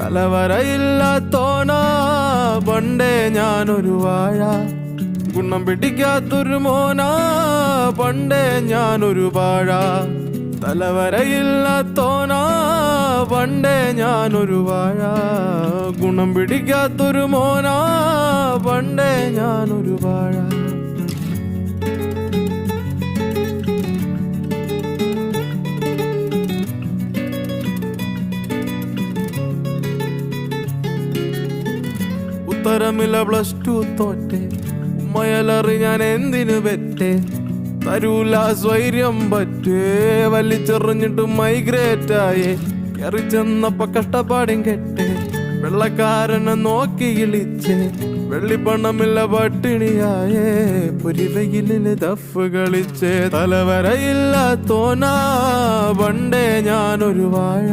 തലവരയില്ലാത്തോനാ പണ്ടേ ഞാനൊരു വാഴ. ഗുണം പിടിക്കാത്തൊരു മോനാ പണ്ടേ ഞാനൊരു വാഴ. തലവരയില്ലാത്തോനാ പണ്ടേ ഞാനൊരു വാഴ. ഗുണം പിടിക്കാത്തൊരു മോനാ പണ്ടേ ഞാനൊരു വാഴ. ഉത്തരമില്ല +2 തോറ്റെ, ഉമ്മയലറി ഞാൻ എന്തിനു പെറ്റേ. തരൂല സ്വൈര്യം പറ്റേ, വലിച്ചെറിഞ്ഞിട്ട് മൈഗ്രേറ്റായേ. കയറി ചെന്നപ്പോ കഷ്ടപ്പാടും കെട്ടേ, വെള്ളക്കാരനെ നോക്കി ഇളിച്ചേ. വെള്ളിപ്പണമില്ല പട്ടിണിയായേ, പൊരിവെയിലിന് ദഫ് കളിച്ചേ. തലവരയില്ലാത്തോനാ പണ്ടേ ഞാനൊരു വാഴ.